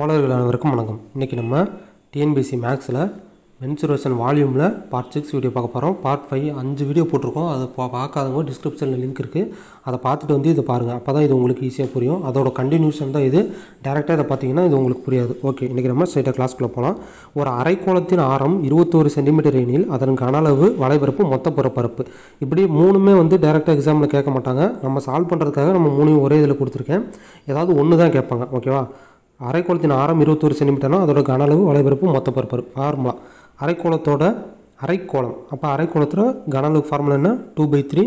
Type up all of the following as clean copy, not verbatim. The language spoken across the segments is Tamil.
தோழர்கள் அனைவருக்கும் வணக்கம். இன்றைக்கி நம்ம டிஎன்பிஎஸ்சி மேக்ஸில் மென்சுரேஷன் வால்யூமில் பார்ட் 6 வீடியோ பார்க்க போகிறோம். பார்ட் 5 5 வீடியோ போட்டிருக்கோம். அதை பார்க்காதவங்க டிஸ்கிரிப்ஷனில் லிங்க் இருக்குது, அதை பார்த்துட்டு வந்து இதை பாருங்கள். அப்போ தான் இது உங்களுக்கு ஈஸியாக புரியும். அதோட கண்டினியூஷன் தான் இது. டேரெக்டாக இதை பார்த்தீங்கன்னா இது உங்களுக்கு புரியாது. ஓகே, இன்றைக்கி நம்ம ஸ்ட்ரைட்டாக கிளாஸ்க்குள்ளே போகலாம். ஒரு அரைக்கோளத்தின் ஆரம் 21 சென்டிமீட்டர் எனில் அதன் கன அளவு, வளைபரப்பு, மொத்த புறப்பரப்பு. இப்படி மூணுமே வந்து டேரெக்டாக எக்ஸாமில் கேட்க மாட்டாங்க. நம்ம சால்வ் பண்ணுறதுக்காக நம்ம மூணையும் ஒரே இதில் கொடுத்துருக்கேன். ஏதாவது ஒன்று தான் கேட்பாங்க. ஓகேவா? அரைக்கோளத்தின் ஆரம் 21 சென்டிமீட்டர்னால் அதோட கன அளவு, வளைபரப்பு, மொத்த பரப்பரப்பு. ஃபார்முலா அரைக்கோளத்தோட அரைக்கோளம். அப்போ அரைக்கோளத்தில் கன அளவு ஃபார்முலா என்ன? 2/3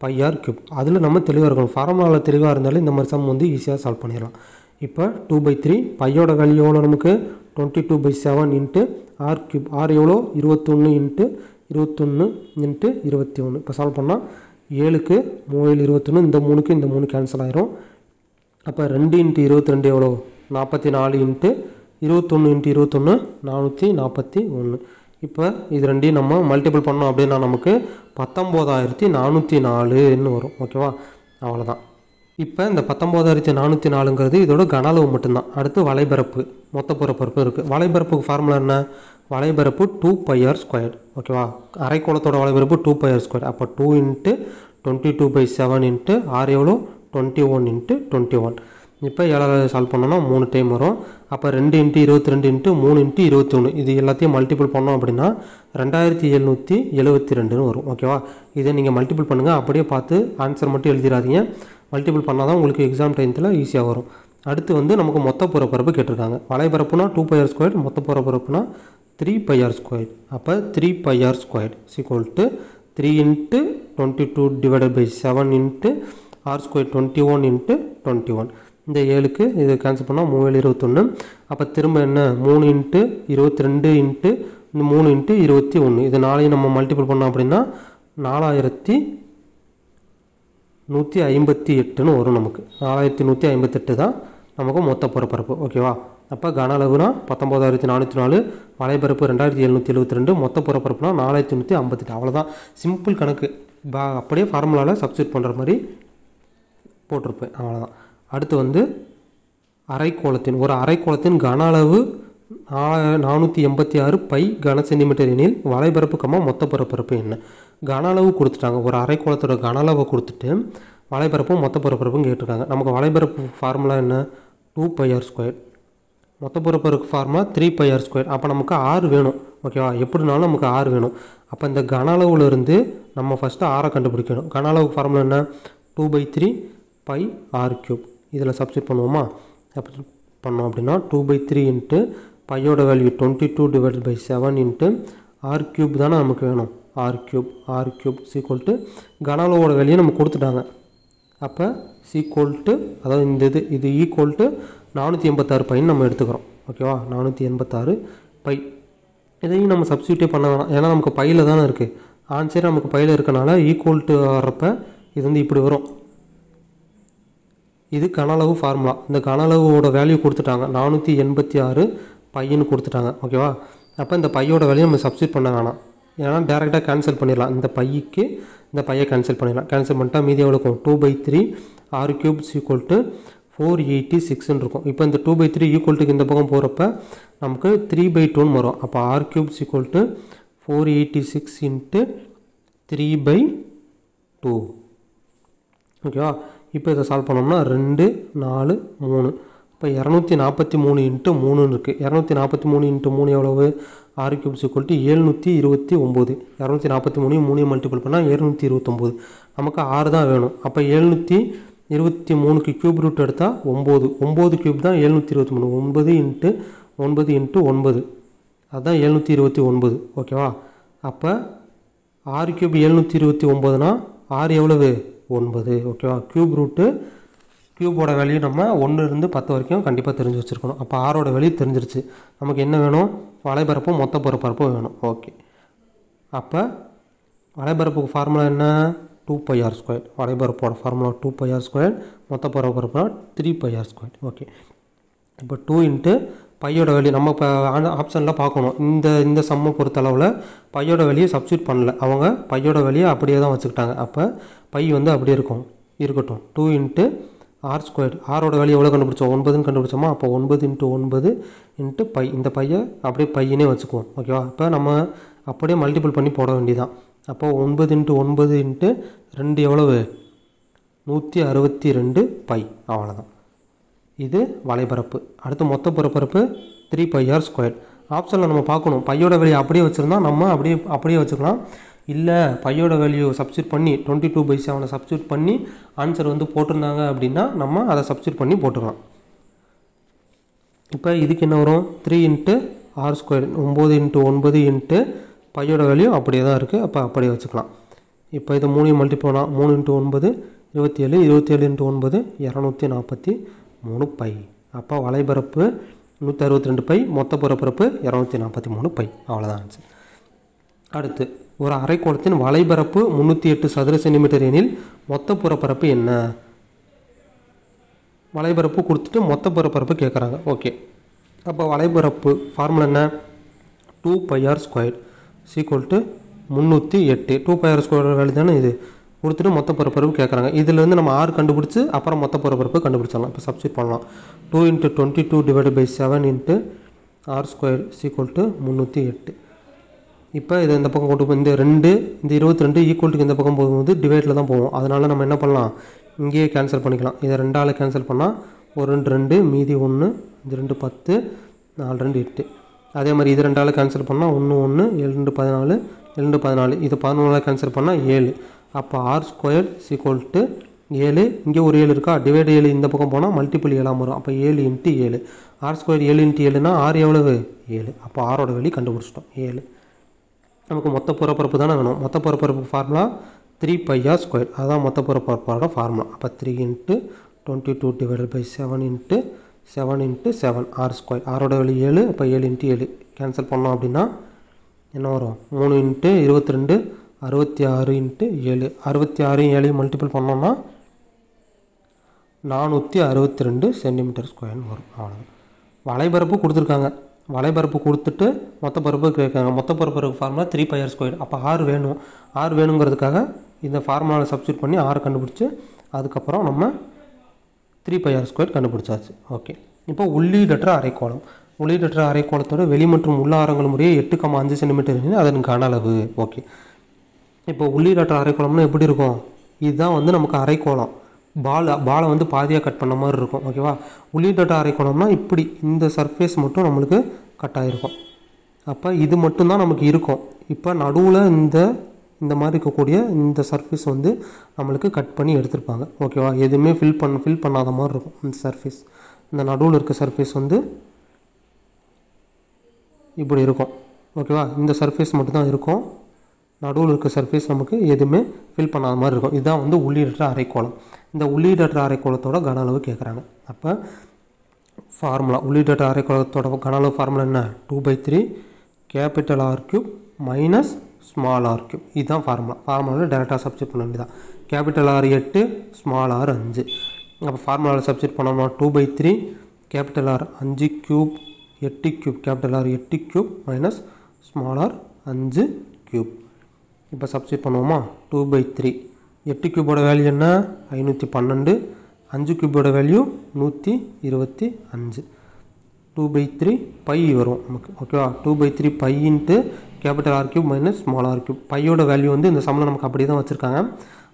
πr3. அதில் நம்ம தெளிவாக இருக்கணும். ஃபார்முலாவில் தெளிவாக இருந்தாலும் இந்த மாதிரி சம் வந்து ஈஸியாக சால்வ் பண்ணிடலாம். இப்போ 2/3 பையோட வேல்யூ எவ்வளோ நமக்கு? 22/7 இன்ட்டு r3. ஆர் எவ்வளோ? 21 இன்ட்டு 21 இன்ட்டு 21. இப்போ சால்வ் பண்ணால் 7க்கு 3 21, இந்த 3க்கு இந்த 3 கேன்சல் ஆயிரும். அப்போ 2 இன்ட்டு 22 எவ்வளோ? 44 இன்ட்டு 21 இன்ட்டு 21 441. இப்போ இது ரெண்டையும் நம்ம மல்டிபிள் பண்ணோம் அப்படின்னா நமக்கு 19404 வரும். ஓகேவா? அவ்வளோதான். இப்போ இந்த 19404ங்கிறது இதோட கன அளவு மட்டும்தான். அடுத்து வளைபரப்பு, மொத்த புறப்பரப்பு இருக்குது. வளைபரப்புக்கு ஃபார்முலா என்ன? வளைபரப்பு 2πr². ஓகேவா? அரைக்கோளத்தோட வளைபரப்பு 2πr². அப்போ 2 இன்ட்டு 22/7 இன்ட்டு ஆர் எவ்வளோ? 21 இன்ட்டு 21. இப்போ 7 சால்வ் பண்ணோன்னா 3 டைம் வரும். அப்போ 2 இன்ட்டு 22 இன்ட்டு 3 இன்ட்டு 21. இது எல்லாத்தையும் மல்டிபிள் பண்ணோம் அப்படின்னா 2772 வரும். ஓகேவா? இதை நீங்கள் மல்டிபிள் பண்ணுங்கள். அப்படியே பார்த்து ஆன்சர் மட்டும் எழுதிடாதீங்க. மல்டிபிள் பண்ணால் தான் உங்களுக்கு எக்ஸாம் டைத்தில் ஈஸியாக வரும். அடுத்து வந்து நமக்கு மொத்த புறப்பரப்பு கேட்டிருக்காங்க. வளைபரப்புனா 2πr², மொத்த புறப்பரப்புனா 3πr². அப்போ 3πr² = 3 into 22/7 into r² 21 into 21. இந்த 7க்கு இதை கேன்சல் பண்ணால் 3 21. அப்போ திரும்ப என்ன? 3 இன்ட்டு 22 இன்ட்டு இந்த 3 இன்ட்டு 21. இது 4ஐயும் நம்ம மல்டிபிள் பண்ணோம் அப்படின்னா 4158 வரும். நமக்கு 4158 தான் நமக்கு மொத்த புறப்பரப்பு. ஓகேவா? அப்போ கன அளவுனா 19404, வளைபரப்பு 2772, மொத்த புறப்பரப்புனா 4158. அவ்வளோதான். சிம்பிள் கணக்கு. அப்படியே ஃபார்முலாவில் சப்ஸ்டியூட் பண்ணுற மாதிரி போட்டிருப்பேன். அவ்வளோதான். அடுத்து வந்து ஒரு அரைக்கோளத்தின் கன அளவு 486 π கன சென்டிமீட்டர் எனில் வளைபரப்பு, மொத்த புறப்பரப்பு என்ன? கன அளவு கொடுத்துட்டாங்க. ஒரு அரைக்கோளத்தோட கன அளவை கொடுத்துட்டு வளைபரப்பும் மொத்த புறப்பரப்பும் கேட்டிருக்காங்க. நமக்கு வளைபரப்பு ஃபார்முலா என்ன? 2πr². மொத்த புறப்பரப்பு ஃபார்முலா 3πr². அப்போ நமக்கு r வேணும். ஓகேவா? எப்படினாலும் நமக்கு r வேணும். அப்போ இந்த கன அளவுலேருந்து நம்ம ஃபஸ்ட்டு ஆரை கண்டுபிடிக்கணும். கன அளவுக்கு ஃபார்முலா என்ன? 2/3 πr3. இதில் சப்ஸ்டியூட் பண்ணுவோமா? அப்படி பண்ணோம் அப்படின்னா 2/3 இன்ட்டு பையோட வேல்யூ 22/7 இன்ட்டு r³ தானே நமக்கு வேணும். r³ = கன அளவோட வேல்யூ நம்ம கொடுத்துட்டாங்க. அப்போ அதாவது இது ஈக்குவல் டு 486 பைன்னு நம்ம எடுத்துக்கிறோம். ஓகேவா? 486 π. இதையும் நம்ம சப்ஸ்டியூட்டே பண்ண வேணாம். ஏன்னா நமக்கு பையில் தானே இருக்குது. ஆன்சர் நமக்கு பையில் இருக்கனால ஈக்குவல் டு வர்றப்ப இது வந்து இப்படி வரும். இது கன அளவு ஃபார்முலா. இந்த கன அளவோட வேல்யூ கொடுத்துட்டாங்க. 486 பையன்னு கொடுத்துட்டாங்க. ஓகேவா? அப்போ இந்த பையோட வேல்யூ நம்ம சப்ஸ்டியூட் பண்ண வேணாம். ஏன்னா டேரெக்டாக கேன்சல் பண்ணிடலாம். இந்த பையக்கு இந்த பையை கேன்சல் பண்ணிடலாம். கேன்சல் பண்ணிட்டா மீதி எவ்வளோ இருக்கும்? 2/3 r³ = 486 இருக்கும். இப்போ இந்த 2/3 ஈக்குவல்ட்டுக்கு இந்த பக்கம் போகிறப்ப நமக்கு 3/2 வரும். அப்போ r³ = 486 இன்ட்டு 3/2. ஓகேவா? இப்போ இதை சால்வ் பண்ணோம்னா 2 4 3. இப்போ 243 இன்ட்டு 3 இருக்குது. 243 இன்ட்டு 3 எவ்வளவு? r³ = 729. 243 3 மல்டிபிள் பண்ணால் 729. நமக்கு 6 தான் வேணும். அப்போ 723க்கு க்யூப் ரூட் எடுத்தால் 9. 9 க்யூப் தான் 723. 9 இன்ட்டு 9 இன்ட்டு 9, அதுதான் 729. ஓகேவா? அப்போ r³ 729னா r எவ்வளவு? 9. ஓகேவா? க்யூபோட வேல்யூ நம்ம 1லேருந்து 10 வரைக்கும் கண்டிப்பாக தெரிஞ்சு வச்சுருக்கணும். அப்போ ஆரோட வேல்யூ தெரிஞ்சிருச்சு. நமக்கு என்ன வேணும்? வளைபரப்பும் மொத்த புறப்பரப்பும் வேணும். ஓகே. அப்போ வளைபரப்புக்கு ஃபார்முலா என்ன? 2πr². வளைபரப்போட ஃபார்முலா 2πr², மொத்த புறப்பரப்புனா 3πr². ஓகே. இப்போ 2 இன்ட்டு பையோட வேல்யூ நம்ம இப்போ ஆப்ஷனில் பார்க்கணும். இந்த சம்மை பொறுத்தளவில் பையோட வேல்யூ சப்ஸ்டியூட் பண்ணல. அவங்க பையோட வேல்யூ அப்படியே தான் வச்சுக்கிட்டாங்க. அப்போ பை வந்து அப்படியே இருக்கட்டும். 2 இன்ட்டு ஆர் ஸ்கொயர், ஆரோட வேல்யூ எவ்வளோ கண்டுபிடிச்சோம், 9ன்னு கண்டுபிடிச்சோமா. அப்போ 9 × 9 × பை, இந்த பையை அப்படியே பையனே வச்சுக்குவோம். ஓகேவா. இப்போ நம்ம அப்படியே மல்டிபிள் பண்ணி போட வேண்டியதான். அப்போ 9 × 9 × 2 எவ்வளவு, 162 பை. அவ்வளோதான். இது வலைபரப்பு. அடுத்து மொத்த பரப்பரப்பு 3πr². ஆப்ஷனில் நம்ம பார்க்கணும், பையோட வேல்யூ அப்படியே வச்சுருந்தா நம்ம அப்படியே வச்சுக்கலாம். இல்லை பையோட வேல்யூ சப்ஸ்டியூட் பண்ணி 22/7 சப்ஸ்டியூட் பண்ணி ஆன்சர் வந்து போட்டிருந்தாங்க அப்படின்னா நம்ம அதை சப்ஸ்டியூட் பண்ணி போட்டுக்கலாம். இப்போ இதுக்கு என்ன வரும், 3 × r², 9 × 9 × பையோட வேல்யூ அப்படியே தான் இருக்குது. அப்போ அப்படியே வச்சுக்கலாம். இப்போ இதை 3 மல்டிபிள் பண்ணால் 3 × 9 27, 27 × 9 243 பை. அப்போ வலைபரப்பு 162 பை, மொத்த பரப்பரப்பு 243 பை. அவ்வளோதான் ஆன்சர். அடுத்து, ஒரு அரைக்கோளத்தின் வலைபரப்பு 308 சதுர சென்டிமீட்டர் எனில் மொத்த புறப்பரப்பு என்ன. வலைபரப்பு கொடுத்துட்டு மொத்த புறப்பரப்பு கேட்குறாங்க. ஓகே, அப்போ வலைபரப்பு ஃபார்முலா என்ன, 2πr² = 308. 2πr² வேல்யூ தானே இது, கொடுத்துட்டு மொத்த புறப்பரப்பு கேட்குறாங்க. இதிலேருந்து நம்ம ஆர் கண்டுபிடிச்சி அப்புறம் மொத்த புறப்பரப்பு கண்டுபிடிச்சிடலாம். இப்போ சப்ஸ்டியூட் பண்ணலாம். 2 × 22/7 × r² = 308. இப்போ இதை இந்த பக்கம் கொண்டு போய் இந்த 2 இந்த 22 ஈக்குவல்ட்டுக்கு இந்த பக்கம் போகும்போது டிவைடில் தான் போவோம். அதனால் நம்ம என்ன பண்ணலாம், இங்கேயே கேன்சல் பண்ணிக்கலாம். இதை 2ஆல் கேன்சல் பண்ணால் 1 2 2 மீதி 1, 5 2 10, 4 2 8. அதே மாதிரி இது 2ஆல் கேன்சல் பண்ணால் 1 1, 7 2 14, 7 2 14. இது 11ஆல் கேன்சல் பண்ணால் 7. அப்போ r² = 7. இங்கே ஒரு 7 இருக்கா, டிவைட் 7 இந்த பக்கம் போனால் மல்டிபிள் 7ஆக வரும். அப்போ 7 × 7, r² 7 × 7னா r எவ்வளவு, 7. அப்போ ஆரோட வேல்யூ கண்டுபிடிச்சிட்டோம், 7. நமக்கு மொத்த புறப்பரப்பு தானே வேணும். மொத்த புறப்பரப்பு ஃபார்முலா 3πr². அதுதான் மொத்த புறப்பரப்போட ஃபார்முலா. அப்போ 3 × 22/7 × 7 × 7 r². ஆரோட வேல்யூ 7. அப்போ 7 × 7 கேன்சல் பண்ணோம் அப்படின்னா என்ன வரும், 3 × 22 66 × 7. 66 7 மல்டிபிள் பண்ணோம்னா 462 cm² வரும். அவ்வளோதான். வலைபரப்பு கொடுத்துருக்காங்க. வலைபரப்பு கொடுத்துட்டு மொத்த பரப்பு கேட்குறாங்க. மொத்த பரப்பு ஃபார்முலா 3πr². அப்போ ஆர் வேணும். ஆர் வேணுங்கிறதுக்காக இந்த ஃபார்முலாவில் சப்ஸ்டியூட் பண்ணி ஆர் கண்டுபிடிச்சி அதுக்கப்புறம் நம்ம 3πr² கண்டுபிடிச்சாச்சு. ஓகே, இப்போ உள்ளீடற்ற அரைக்கோளம். உள்ளீடற்ற அரைக்கோளத்தோட வெளி மற்றும் உள்ள ஆரங்கள் முறையே 8,5 சென்டிமீட்டர் அதன் கன அளவு. ஓகே, இப்போ உள்ளீடற்ற அரைக்கோளம்னா எப்படி இருக்கும், இதுதான் வந்து நமக்கு அரைக்கோளம். பாலை வந்து பாதியாக கட் பண்ண மாதிரி இருக்கும். ஓகேவா. உள்ளீடற்ற அரைக்கோளம்னா இப்படி இந்த சர்ஃபேஸ் மட்டும் நம்மளுக்கு கட் ஆகிருக்கும். அப்போ இது மட்டும்தான் நமக்கு இருக்கும். இப்போ நடுவில் இந்த மாதிரி இருக்கக்கூடிய இந்த சர்ஃபேஸ் வந்து நம்மளுக்கு கட் பண்ணி எடுத்துருப்பாங்க. ஓகேவா. எதுவுமே ஃபில் பண்ணாத மாதிரி இருக்கும் இந்த சர்ஃபேஸ். இந்த நடுவில் இருக்க சர்ஃபேஸ் வந்து இப்படி இருக்கும். ஓகேவா. இந்த சர்ஃபேஸ் மட்டும்தான் இருக்கும். நடுவில் இருக்க சர்ஃபேஸ் நமக்கு எதுவுமே ஃபில் பண்ணாத மாதிரி இருக்கும். இதுதான் வந்து உள்ளீடற்ற அரைக்கோளம். இந்த உள்ளீடற்ற அரைக்கோளத்தோட கன அளவு கேட்குறாங்க. அப்போ ஃபார்முலா உள்ளீடற்ற அரைக்கோளத்தோட கன அளவு ஃபார்முலா என்ன, 2/3 R³ மைனஸ் ஸ்மால் r³. இதுதான் ஃபார்முலாவில் டேரெக்டாக சப்ஸ்டியூட் பண்ண வேண்டியதான். R 8, small r 5. அப்போ ஃபார்முலாவில் சப்ஸ்டியூட் பண்ணோம்னா 2/3 R 5³ 8³ R 8³ minus small r 5³. இப்போ சப்ஸ்டியூட் பண்ணுவோமா, 2/3 8³ வேல்யூ என்ன, 512. 5³ வேல்யூ 125. 2/3 பை வரும் நமக்கு. ஓகேவா. 2/3 by × R³ minus small r³. பையோட வேல்யூ வந்து இந்த சம்மில் நமக்கு அப்படியே தான் வச்சுருக்காங்க.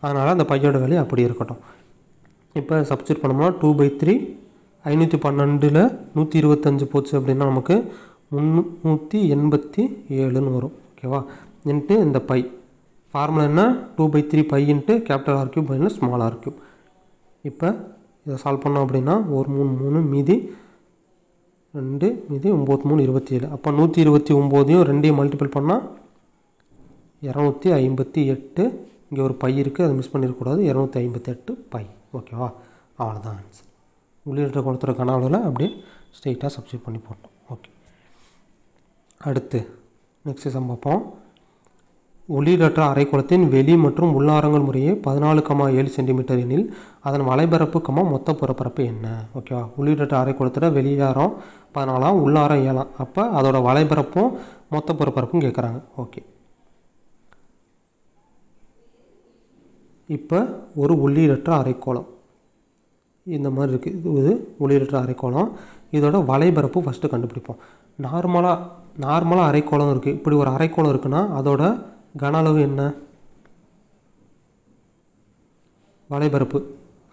அதனால் அந்த பையோட வேல்யூ அப்படியே இருக்கட்டும். இப்போ சப்ஸ்டியூட் பண்ணோம்னா 2/3 512ல் 125 போச்சு அப்படின்னா நமக்கு 387ன்னு வரும். ஓகேவா. இன்ட்டு இந்த பை ஃபார்முலா என்ன, 2/3 by × R³ minus small r³. இப்போ இதை சால்வ் பண்ணோம் அப்படின்னா 1 3 3 மீதி 2 மீதி 9 3 27. அப்போ 129 2 மல்டிபிள் பண்ணால் 258. இங்கே ஒரு பை இருக்குது, அதை மிஸ் பண்ணிடக்கூடாது. 258 பை. ஓகேவா. அவ்வளோதான் ஆன்சர். உள்ளீடற்ற கோளத்தோட கன அளவில் அப்படியே ஸ்ட்ரெயிட்டாக சப்ஸ்டியூட் பண்ணி போட்டோம். ஓகே, அடுத்து நெக்ஸ்ட் சம் பார்ப்போம். உள்ளீடற்ற அரைக்கோளத்தின் வெளி மற்றும் உள்ளாரங்கள் முறையே 14,7 சென்டிமீட்டர் எனில் அதன் வலைபரப்பு மொத்த புறப்பரப்பு என்ன. ஓகேவா. உள்ளீடற்ற அரைக்கோளத்தோட வெளியாரம் 14, உள்ளாரம் 7. அப்போ அதோட வலைபரப்பும் மொத்த புறப்பரப்பும் கேட்குறாங்க. ஓகே, இப்போ ஒரு உள்ளீடற்ற அரைக்கோளம் இந்த மாதிரி இருக்குது. இது ஒரு உள்ளீடற்ற அரைக்கோளம். இதோட வலைபரப்பு ஃபஸ்ட்டு கண்டுபிடிப்போம். நார்மலாக அரைக்கோளம் இருக்குது. இப்படி ஒரு அரைக்கோளம் இருக்குன்னா அதோட கன அளவு என்ன? வலைபரப்பு.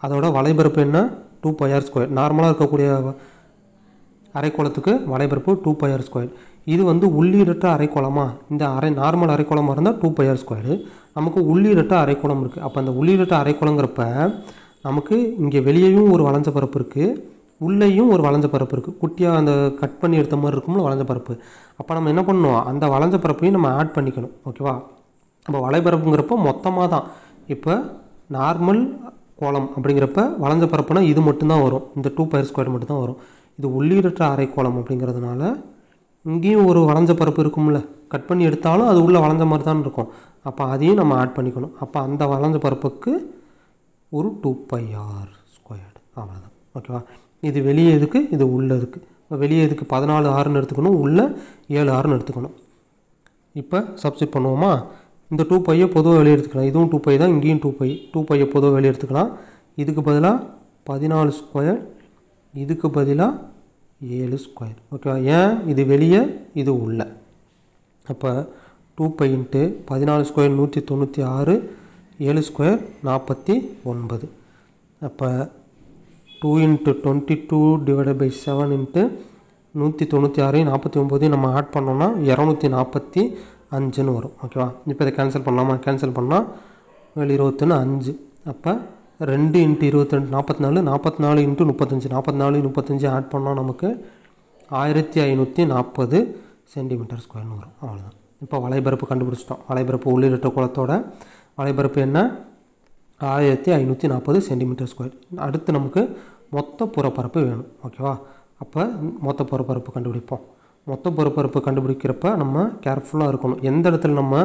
அதோட வலைபரப்பு என்ன? 2πr². நார்மலாக இருக்கக்கூடிய அரைக்கோளத்துக்கு வலைபரப்பு 2πr². இது வந்து உள்ளீடற்ற அரைக்கோளமா? இந்த நார்மல் அரைக்கோளமாக இருந்தால் 2πr². நமக்கு உள்ளீடற்ற அரைக்கோளம் இருக்குது. அப்போ அந்த உள்ளீடற்ற அரைக்கோளங்கிறப்ப நமக்கு இங்கே வெளியேயும் ஒரு வளைஞ்ச பரப்பு இருக்குது, உள்ளேயும் ஒரு வளைஞ்ச பரப்பு இருக்குது. குட்டியாக அந்த கட் பண்ணி எடுத்த மாதிரி இருக்கும்ல வளைஞ்ச பரப்பு. அப்போ நம்ம என்ன பண்ணணும்? அந்த வளைஞ்ச பரப்பையும் நம்ம ஆட் பண்ணிக்கணும். ஓகேவா? அப்போ வலைபரப்புங்கிறப்ப மொத்தமாக தான். இப்போ நார்மல் கோளம் அப்படிங்கிறப்ப வளைஞ்ச பரப்புனா இது மட்டும்தான் வரும். இந்த 2πr² மட்டும்தான் வரும். இது உள்ளீடற்ற அரைக்கோளம் அப்படிங்கிறதுனால இங்கேயும் ஒரு வளைஞ்ச பரப்பு இருக்கும்ல, கட் பண்ணி எடுத்தாலும் அது உள்ள வளைஞ்ச மாதிரி தான் இருக்கும். அப்போ அதையும் நம்ம ஆட் பண்ணிக்கணும். அப்போ அந்த வளைஞ்ச பரப்புக்கு ஒரு 2πr². அவ்வளோதான். ஓகேவா? இது வெளியே எதுக்கு, இது உள்ளே எதுக்கு. வெளியே எதுக்கு 14r எடுத்துக்கணும், உள்ளே 7r எடுத்துக்கணும். இப்போ சப்ஸ்டிட் பண்ணுவோமா? இந்த 2πயை பொதுவாக வெளியே எடுத்துக்கலாம். இதுவும் 2π தான், இங்கேயும் 2πயை பொதுவாக வெளியே எடுத்துக்கலாம். இதுக்கு பதிலாக 14², இதுக்கு பதிலாக 7². ஓகேவா? ஏன்? இது வெளியே, இது உள்ள. அப்போ 2π × 14² 196, 7² 49. அப்போ 2 × 22/7 × 196 49 நம்ம ஆட் பண்ணோம்னா 245ன்னு வரும். ஓகேவா? இப்போ இதை கேன்சல் பண்ணலாமா? கேன்சல் பண்ணால் 7 21 5. அப்போ 2 × 22 44, 44 × 35, 44 35 ஆட் பண்ணால் நமக்கு 1540 cm²ன்னு வரும். அவ்வளோதான். இப்போ வலைபரப்பு கண்டுபிடிச்சிட்டோம். வலைபரப்பு உள்ளீடற்ற கோளத்தோட வலைபரப்பு என்ன? 1540 cm². அடுத்து நமக்கு மொத்த புறப்பரப்பு வேணும். ஓகேவா? அப்போ மொத்த புறப்பரப்பு கண்டுபிடிப்போம். மொத்த புறப்பரப்பு கண்டுபிடிக்கிறப்ப நம்ம கேர்ஃபுல்லாக இருக்கணும். எந்த இடத்துல நம்ம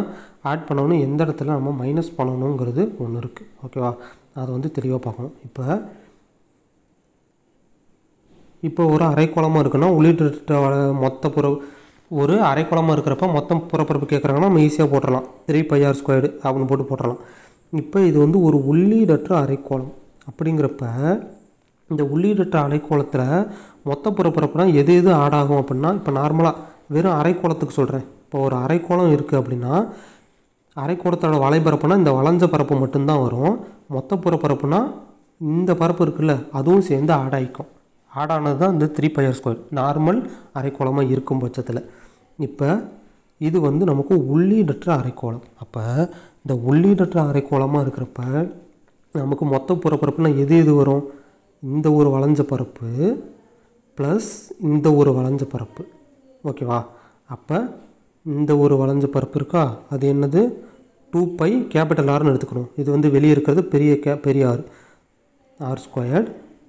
ஆட் பண்ணணும், எந்த இடத்துல நம்ம மைனஸ் பண்ணணுங்கிறது ஒன்று இருக்குது. ஓகேவா? அதை வந்து தெளிவாக பார்க்கணும். இப்போ ஒரு அரைக்கோளமாக இருக்குன்னா உள்ளீட்டு மொத்த ஒரு அரைக்கோளமாக இருக்கிறப்ப மொத்தம் புறப்பரப்பு கேட்குறாங்கன்னா நம்ம ஈஸியாக போட்டுடலாம். 3πr² அப்படின்னு போட்டுடலாம். இப்போ இது வந்து ஒரு உள்ளீடற்ற அரைக்கோளம் அப்படிங்கிறப்ப இந்த உள்ளீடற்ற அரைக்கோளத்தில் மொத்த புறப்பரப்புனா எது ஆட் ஆகும் அப்படின்னா, இப்போ நார்மலாக வெறும் அரைக்கோளத்துக்கு சொல்கிறேன். இப்போ ஒரு அரைக்கோளம் இருக்குது அப்படின்னா அரைக்கோளத்தோட வலைபரப்புனா இந்த வளைஞ்ச பரப்பு மட்டும்தான் வரும். மொத்த புறப்பரப்புனா இந்த பரப்பு இருக்குல்ல, அதுவும் சேர்ந்து ஆட் ஆகிக்கும். ஆட் ஆனது தான் இந்த 3πr² நார்மல் அரைக்கோளமாக இருக்கும் பட்சத்தில். இப்போ இது வந்து நமக்கு உள்ளீடற்ற அரைக்கோளம். அப்போ இந்த உள்ளீடற்ற அரைக்கோளமாக இருக்கிறப்ப நமக்கு மொத்த புறப்பரப்புனா எது வரும்? இந்த ஒரு வளைஞ்ச பரப்பு ப்ளஸ் இந்த ஒரு வளைஞ்ச பரப்பு. ஓகேவா? அப்போ இந்த ஒரு வளைஞ்ச பரப்பு இருக்கா, அது என்னது? 2π R எடுத்துக்கணும். இது வந்து வெளியே இருக்கிறது பெரிய R²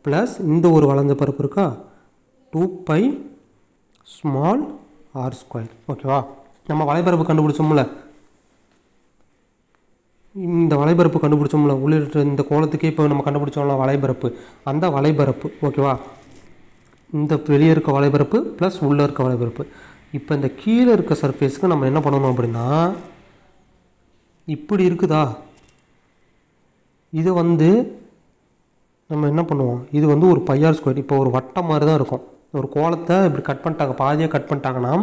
ப்ளஸ் இந்த ஒரு வளைஞ்ச பரப்பு இருக்கா 2π r². ஓகேவா? நம்ம வலைபரப்பு கண்டுபிடிச்சோம்ல, இந்த வலைபரப்பு கண்டுபிடிச்சோம்ல உள்ளிட்ட இந்த கோலத்துக்கே இப்போ நம்ம கண்டுபிடிச்சோம்ல வலைபரப்பு, அந்த வலைபரப்பு. ஓகேவா? இந்த வெளியே இருக்க வலைபரப்பு ப்ளஸ் உள்ளே இருக்க வலைபரப்பு. இப்போ இந்த கீழே இருக்க சர்ஃபேஸுக்கு நம்ம என்ன பண்ணணும் அப்படின்னா, இப்படி இருக்குதா, இதை வந்து நம்ம என்ன பண்ணுவோம், இது வந்து ஒரு πr². இப்போ ஒரு வட்டம் மாதிரி தான் இருக்கும். ஒரு கோலத்தை இப்படி கட் பண்ணிட்டாங்க, பாதியாக கட் பண்ணிட்டாங்கன்னா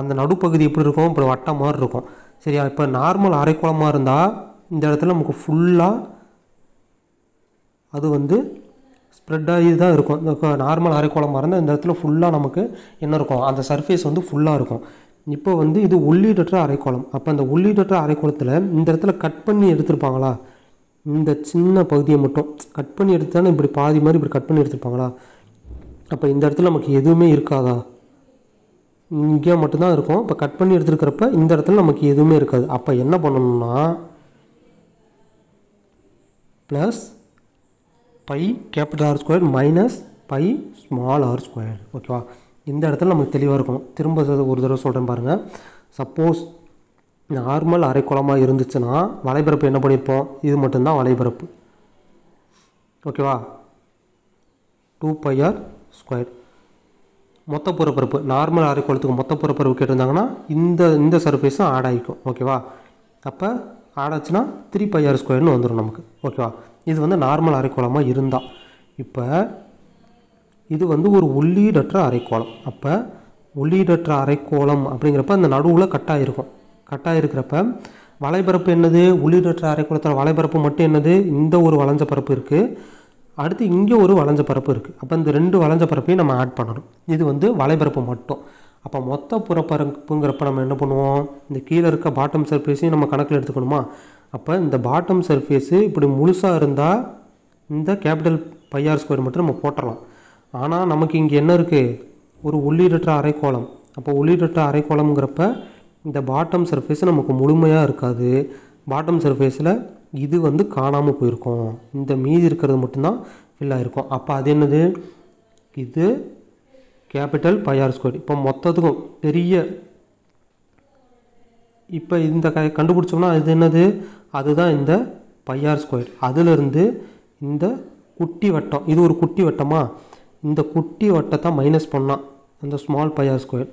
அந்த நடுப்பகுதி எப்படி இருக்கும்? இப்படி வட்டம் மாதிரி இருக்கும். சரியா? இப்போ நார்மல் அரைக்கோளமாக இருந்தால் இந்த இடத்துல நமக்கு ஃபுல்லாக அது வந்து ஸ்ப்ரெட் ஆகி தான் இருக்கும். இந்த நார்மல் அரைக்கோளமாக இருந்தால் இந்த இடத்துல ஃபுல்லாக நமக்கு என்ன இருக்கும்? அந்த சர்ஃபேஸ் வந்து ஃபுல்லாக இருக்கும். இப்போ வந்து இது உள்ளீடற்ற அரைக்கோளம். அப்போ அந்த உள்ளீடற்ற அரைக்கோளத்தில் இந்த இடத்துல கட் பண்ணி எடுத்துருப்பாங்களா? இந்த சின்ன பகுதியை மட்டும் கட் பண்ணி எடுத்தாலும் இப்படி பாதி மாதிரி இப்படி கட் பண்ணி எடுத்துருப்பாங்களா? அப்போ இந்த இடத்துல நமக்கு எதுவுமே இருக்காதா? இங்கே மட்டும்தான் இருக்கும். இப்போ கட் பண்ணி எடுத்துருக்கிறப்ப இந்த இடத்துல நமக்கு எதுவுமே இருக்காது. அப்போ என்ன பண்ணணும்னா ப்ளஸ் π R² மைனஸ் π r². ஓகேவா? இந்த இடத்துல நமக்கு தெளிவாக இருக்கும். திரும்ப ஒரு தடவை சொல்கிறேன் பாருங்கள். சப்போஸ் நார்மல் அரைக்கோளமாக இருந்துச்சுன்னா வலைபரப்பு என்ன பண்ணியிருப்போம்? இது மட்டும்தான் வலைபரப்பு. ஓகேவா? 2πr². மொத்த புறப்பரப்பு நார்மல் அரைக்கோளத்துக்கு மொத்த புறப்பரப்பு கேட்டிருந்தாங்கன்னா இந்த சர்ஃபேஸும் ஆட் ஆகிக்கும். ஓகேவா? அப்போ ஆட் ஆச்சுன்னா 3πr² வந்துடும் நமக்கு. ஓகேவா? இது வந்து நார்மல் அரைக்கோளமாக இருந்தால். இப்போ இது வந்து ஒரு உள்ளீடற்ற அரைக்கோளம். அப்போ உள்ளீடற்ற அரைக்கோளம் அப்படிங்கிறப்ப அந்த நடுவில் கட்டாயிருக்கும். கட்டாயிருக்கிறப்ப வளைபரப்பு என்னது? உள்ளீடற்ற அரைக்கோளத்தோட வளைபரப்பு மட்டும் என்னது? இந்த ஒரு வளைஞ்ச பரப்பு இருக்குது, அடுத்து இங்கே ஒரு வளைஞ்ச பரப்பு இருக்குது. அப்போ இந்த 2 வளைஞ்ச பரப்பையும் நம்ம ஆட் பண்ணணும். இது வந்து வளைபரப்பு மட்டும். அப்போ மொத்த புறப்பரப்புங்கிறப்ப நம்ம என்ன பண்ணுவோம்? இந்த கீழே இருக்க பாட்டம் சர்ஃபேஸையும் நம்ம கணக்கில் எடுத்துக்கணுமா? அப்போ இந்த பாட்டம் சர்ஃபேஸு இப்படி முழுசாக இருந்தால் இந்த கேபிட்டல் πr² மட்டும் நம்ம போட்டுடலாம். ஆனால் நமக்கு இங்கே என்ன இருக்குது? ஒரு உள்ளீடற்ற அரைக்கோளம். அப்போ உள்ளீடற்ற அரைக்கோளம்ங்கிறப்ப இந்த பாட்டம் சர்ஃபேஸ் நமக்கு முழுமையாக இருக்காது. பாட்டம் சர்ஃபேஸில் இது வந்து காணாமல் போயிருக்கும், இந்த மீதி இருக்கிறது மட்டும்தான் ஃபில் ஆகிருக்கும். அப்போ அது என்னது? இது கேபிட்டல் πr². இப்போ மொத்தத்துக்கும் பெரிய இப்போ இந்த கண்டுபிடிச்சோம்னா அது என்னது? அதுதான் இந்த πr². அதிலிருந்து இந்த குட்டி வட்டம், இது ஒரு குட்டி வட்டமா, இந்த குட்டி வட்டத்தை மைனஸ் பண்ணால் அந்த ஸ்மால் πr²,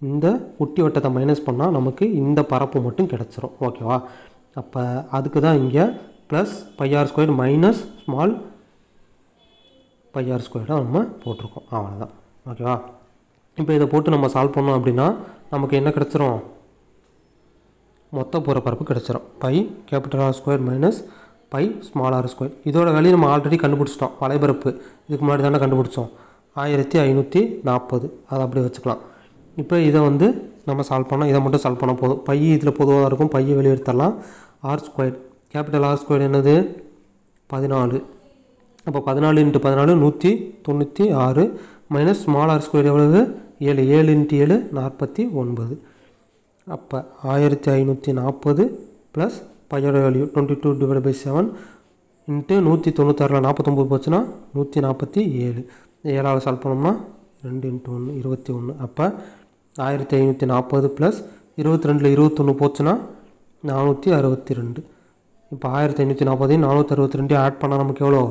இந்த குட்டி வட்டத்தை மைனஸ் பண்ணால் நமக்கு இந்த பரப்பு மட்டும் கிடச்சிரும். ஓகேவா? அப்போ அதுக்கு தான் இங்கே plus πr² minus small πr² நம்ம போட்டிருக்கோம். அவ்வளோதான். ஓகேவா? இப்போ இதை போட்டு நம்ம சால்வ் பண்ணோம் அப்படின்னா நமக்கு என்ன கிடச்சிரும்? மொத்த புறப்பரப்பு கிடச்சிரும். Pi capital R² minus pi small r². இதோட வேல்யூ நம்ம ஆல்ரெடி கண்டுபிடிச்சிட்டோம். வளைபரப்பு இதுக்கு முன்னாடி தானே கண்டுபிடிச்சோம், 1540. அதை அப்படியே வச்சுக்கலாம். இப்போ இதை வந்து நம்ம சால்வ் பண்ணோம். இதை மட்டும் சால்வ் பண்ணால் போதும். பை இதில் பொதுவாக இருக்கும், பையை வெளியே எடுத்துடலாம். R², கேபிட்டல் R² என்னது? 14. அப்போ 14 × 14 196 மைனஸ் ஸ்மால் r² எவ்வளவு? 7. 7 × 7 49. அப்போ 1540 ப்ளஸ் பையோட வேல்யூ 22/7 இன்ட்டு 196 49 போச்சுன்னா 147. 7ஆல் சால்வ் பண்ணோம்னா 2 × 1 21. அப்போ 1540 ப்ளஸ் 22 21 போச்சுன்னா 462. இப்போ 1540 462 ஆட் பண்ணால் நமக்கு எவ்வளோ?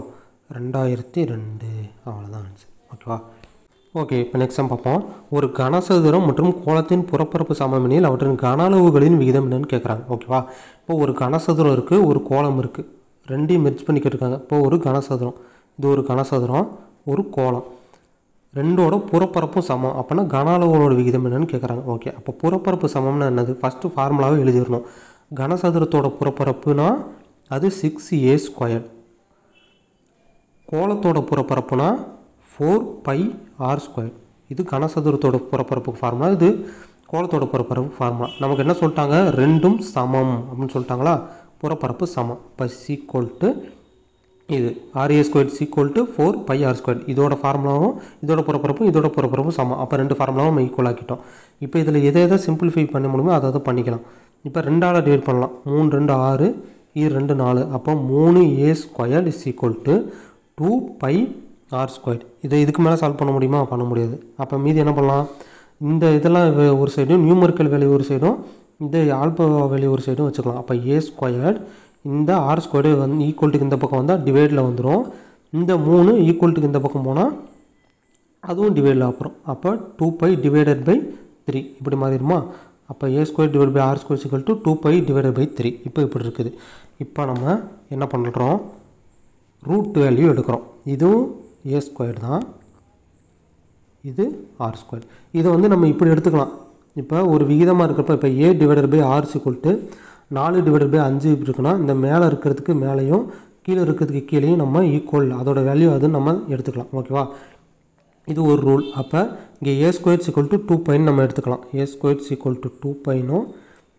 2002. அவ்வளோதான் ஆன்சர். ஓகேவா? ஓகே, இப்போ நெக்ஸ்ட் சம் பார்ப்போம். ஒரு கனசதுரம் மற்றும் கோளத்தின் புறப்பரப்பு சமமெனில் அவற்றின் கன அளவுகளின் விகிதம் என்னன்னு கேட்குறாங்க. ஓகேவா? இப்போ ஒரு கனசதுரம் இருக்குது, ஒரு கோளம் இருக்குது, ரெண்டையும் மெர்ஜ் பண்ணி கேட்டிருக்காங்க. இப்போ ஒரு கனசதுரம், இது ஒரு கனசதுரம், ஒரு கோளம், ரெண்டோட புறப்பரப்பும் சமம். அப்போனா கன அளவுகளோட விகிதம் என்னன்னு கேட்குறாங்க. ஓகே, அப்போ புறப்பரப்பு சமம்னா என்னது? ஃபஸ்ட்டு ஃபார்முலாவை எழுதிடணும். கனசதுரத்தோட புறப்பரப்புனா அது 6a². கோளத்தோட புறப்பரப்புனா 4πr². இது கனசதுரத்தோட புறப்பரப்பு ஃபார்முலா, இது கோளத்தோட புறப்பரப்பு ஃபார்முலா. நமக்கு என்ன சொல்லிட்டாங்க? ரெண்டும் சமம் அப்படின்னு சொல்லிட்டாங்களா? புறப்பரப்பு சமம். இப்போ ஈக்குவல் இது RA² 4πr². இதோட ஃபார்முலாவும் இதோட புறப்பரப்பும் சமம். அப்போ ரெண்டு ஃபார்முலாவும் நம்ம ஈக்குவல் ஆக்கிட்டோம். இப்போ இதில் எதை சிம்பிளிஃபை பண்ண முடியுமோ அதை பண்ணிக்கலாம். இப்போ 2ஆல் டிவைட் பண்ணலாம். 3 2 6 2 4. அப்போ 3a² = 2πr². இதுக்கு மேலே சால்வ் பண்ண முடியுமா? பண்ண முடியாது. அப்போ மீதி என்ன பண்ணலாம்? இந்த இதெல்லாம் ஒரு சைடும், நியூமரிக்கல் வேல்யூ ஒரு சைடும், இந்த ஆல்பா வேல்யூ ஒரு சைடும் வச்சுக்கலாம். அப்போ a², இந்த r² வந்து ஈக்குவல்ட்டுக்கு இந்த பக்கம் வந்தால் டிவைடில் வந்துடும். இந்த 3 ஈக்குவல்ட்டுக்கு இந்த பக்கம் போனால் அதுவும் டிவைடில் அப்புறம். அப்போ 2π/3 இப்படி மாறிடுமா? அப்போ a² / r² = 2π/3. இப்போ இப்படி இருக்குது. இப்போ நம்ம என்ன பண்ணுறோம்? ரூட் வேல்யூ எடுக்கிறோம். இதுவும் a² தான், இது r². இதை வந்து நம்ம இப்படி எடுத்துக்கலாம். இப்போ ஒரு விகிதமாக இருக்கிறப்ப இப்போ a/r = 4/5 இப்படி இருக்குன்னா இந்த மேலே இருக்கிறதுக்கு மேலேயும் கீழே இருக்கிறதுக்கு கீழேயும் நம்ம ஈக்குவல், அதோட வேல்யூ அது நம்ம எடுத்துக்கலாம். ஓகேவா? இது ஒரு ரூல். அப்போ இங்கே a² = 2π நம்ம எடுத்துக்கலாம். a² = 2π.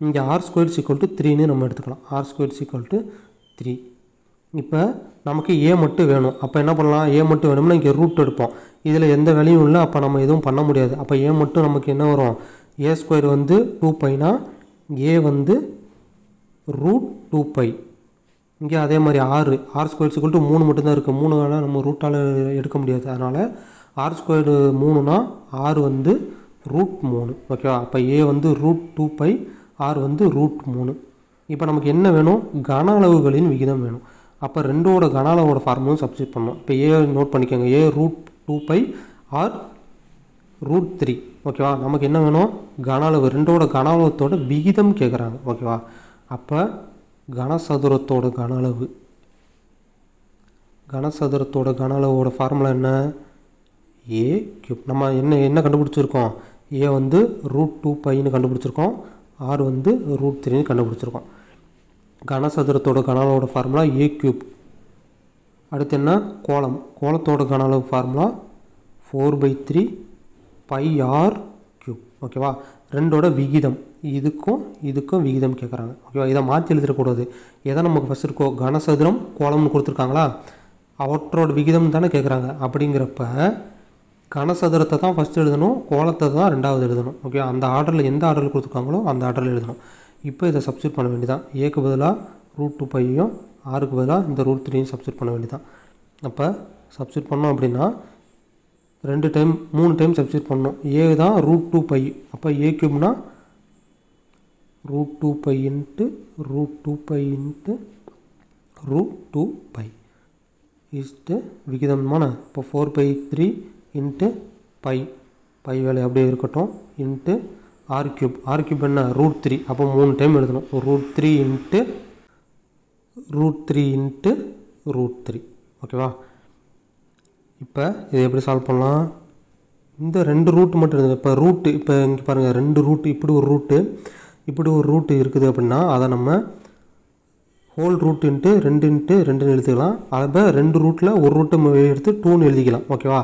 இங்கே r² = 3 நம்ம எடுத்துக்கலாம். r² = 3. இப்போ நமக்கு a மட்டும் வேணும். அப்போ என்ன பண்ணலாம்? a மட்டும் வேணும்னா இங்கே ரூட் எடுப்போம். இதில் எந்த வேலையும் இல்லை. அப்போ நம்ம எதுவும் பண்ண முடியாது. அப்போ a மட்டும் நமக்கு என்ன வரும்? a² வந்து 2πனா a வந்து √2π. இங்கே அதே மாதிரி r² = 3 மட்டும்தான் இருக்குது. 3 நம்ம ரூட்டால் எடுக்க முடியாது. அதனால் r² 3னா r வந்து √3. ஓகேவா? அப்போ a வந்து √2π, r வந்து √3. இப்போ நமக்கு என்ன வேணும்? கன அளவுகளின் விகிதம் வேணும். அப்போ ரெண்டோட கன அளவோட ஃபார்முலும் சப்ஸ்டிட் பண்ணணும். இப்போ a நோட் பண்ணிக்கோங்க. a √2π, r √3. ஓகேவா? நமக்கு என்ன வேணும்? கன அளவு. ரெண்டோட கன அளவத்தோட விகிதம் கேட்குறாங்க. ஓகேவா? அப்போ கனசதுரத்தோட கன அளவு, கனசதுரத்தோட கன அளவோட ஃபார்முலா என்ன? A cube. நம்ம என்ன கண்டுபிடிச்சிருக்கோம்? ஏ வந்து √2πன்னு கண்டுபிடிச்சிருக்கோம், ஆர் வந்து √3ன்னு கண்டுபிடிச்சிருக்கோம். கனசதுரத்தோட கன அளவோட ஃபார்முலா ஏ கியூப். அடுத்து என்ன? கோலத்தோட கன அளவு ஃபார்முலா 4/3 πr கியூப். ஓகேவா? ரெண்டோட விகிதம், இதுக்கும் விகிதம் கேட்குறாங்க. ஓகேவா? இதை மாற்றி எழுதிடக்கூடாது. எதை நமக்கு ஃபஸ்ட் இருக்கோ, கனசதுரம் கோலம்னு கொடுத்துருக்காங்களா, அவற்றோட விகிதம் தானே கேட்குறாங்க. அப்படிங்கிறப்ப கனசதுரத்தை தான் ஃபஸ்ட்டு எழுதணும், கோலத்தை தான் ரெண்டாவது எழுதணும். ஓகே, அந்த ஆர்டரில் எந்த ஆர்டரில் கொடுத்துருக்காங்களோ அந்த ஆர்டரில் எழுதணும். இப்போ இதை சப்ஸ்டியூட் பண்ண வேண்டியதான். ஏக்கு பதிலாக √2πயும் ஆருக்கு பதிலாக இந்த √3யும் சப்ஸ்டியூட் பண்ண வேண்டியதான். அப்போ சப்ஸ்டியூட் பண்ணோம் அப்படின்னா 3 டைம் சப்ஸ்டியூட் பண்ணணும். ஏ தான் √2π. அப்போ ஏ கியூப்னா √2π × √2π இஸ்ட்டு விகிதமான. இப்போ 4/3 × π வேலை அப்படியே இருக்கட்டும், இன்ட்டு ஆர் கியூப் என்ன? √3. அப்போ 3 டைம் எழுதணும். √3 × √3. ஓகேவா? இப்போ இதை எப்படி சால்வ் பண்ணலாம்? இந்த 2 ரூட் மட்டும் எழுதுங்க. இப்போ இப்போ இங்கே பாருங்கள், 2 ரூட்டு, இப்படி ஒரு ரூட்டு இருக்குது அப்படின்னா அதை நம்ம ஹோல் ரூட் × 2 × 2ன்னு எழுதிக்கலாம். அப்போ 2 ரூட்டில் ஒரு ரூட்டை எடுத்து 2ன்னு எழுதிக்கலாம். ஓகேவா?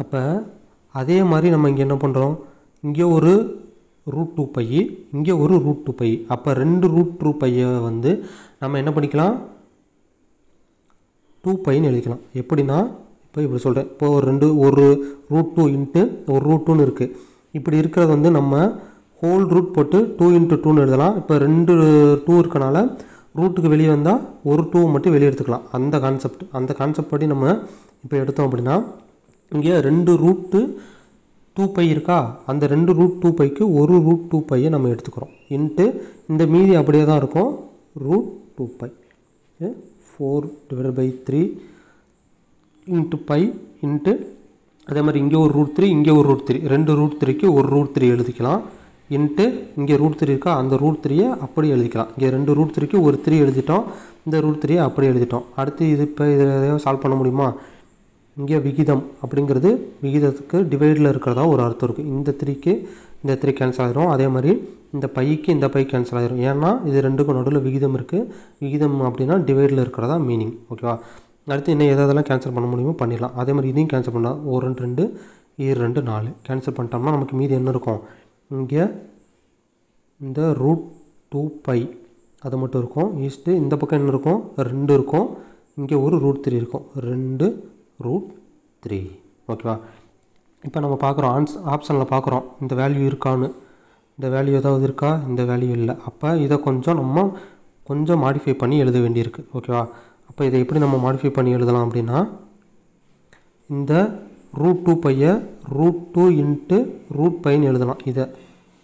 அப்போ அதே மாதிரி நம்ம இங்கே என்ன பண்ணுறோம், இங்கே ஒரு √2π, இங்கே ஒரு √2π. அப்போ 2 √2πயை வந்து நம்ம என்ன பண்ணிக்கலாம், 2πன்னு எழுதிக்கலாம். எப்படின்னா இப்போ இப்படி சொல்கிறேன். இப்போ ஒரு √2 × ஒரு √2ன்னு இருக்குது. இப்படி இருக்கிறது வந்து நம்ம ஹோல் ரூட் போட்டு 2 × 2ன்னு எழுதலாம். இப்போ 2 2 இருக்கனால ரூட்டுக்கு வெளியே வந்தால் ஒரு 2 மட்டும் வெளியே எடுத்துக்கலாம். அந்த கான்செப்ட் படி நம்ம இப்போ எடுத்தோம் அப்படின்னா இங்கே 2 √2π இருக்கா, அந்த 2 √2πக்கு ஒரு √2πயை நம்ம எடுத்துக்கிறோம். இன்ட்டு இந்த மீதி அப்படியே தான் இருக்கும், √2π 4/3 × π இன்ட்டு அதே மாதிரி இங்கே ஒரு √3, இங்கே ஒரு √3, 2 √3க்கு ஒரு √3 எழுதிக்கலாம். இன்ட்டு இங்கே √3 இருக்கா, அந்த √3யை அப்படியே எழுதிக்கலாம். இங்கே 2 √3க்கு ஒரு 3 எழுதிட்டோம், இந்த √3யை அப்படியே எழுதிட்டோம். அடுத்து இப்போ இதை சால்வ் பண்ண முடியுமா? இங்கே விகிதம் அப்படிங்கிறது விகிதத்துக்கு டிவைடில் இருக்கிறதா ஒரு அர்த்தம் இருக்குது. இந்த 3க்கு இந்த 3 கேன்சல் ஆகிடும். அதே மாதிரி இந்த பைக்கு இந்த பை கேன்சல் ஆகிடும். ஏன்னா இது ரெண்டுக்கும் நடுவில் விகிதம் இருக்குது. விகிதம் அப்படின்னா டிவைடில் இருக்கிறதா மீனிங். ஓகேவா? அடுத்து இன்னும் எதெல்லாம் கேன்சல் பண்ண முடியுமோ பண்ணிடலாம். அதே மாதிரி இதையும் கேன்சல் பண்ணலாம். 1 2 2 4 கேன்சல் பண்ணிட்டோம்னா நமக்கு மீதி என்ன இருக்கும், இங்கே இந்த √2π அது மட்டும் இருக்கும். ஈஸ்ட்டு இந்த பக்கம் என்ன இருக்கும், 2 இருக்கும். இங்கே ஒரு √3 இருக்கும், 2 √3. ஓகேவா? இப்போ நம்ம பார்க்குறோம், ஆப்ஷனில் பார்க்குறோம் இந்த வேல்யூ இருக்கான்னு. இந்த வேல்யூ ஏதாவது இருக்கா? இந்த வேல்யூ இல்லை. அப்போ இதை நம்ம கொஞ்சம் மாடிஃபை பண்ணி எழுத வேண்டியிருக்கு. ஓகேவா? அப்போ இதை எப்படி நம்ம மாடிஃபை பண்ணி எழுதலாம் அப்படின்னா, இந்த √2πயை √2 × √πன்னு எழுதலாம். இதை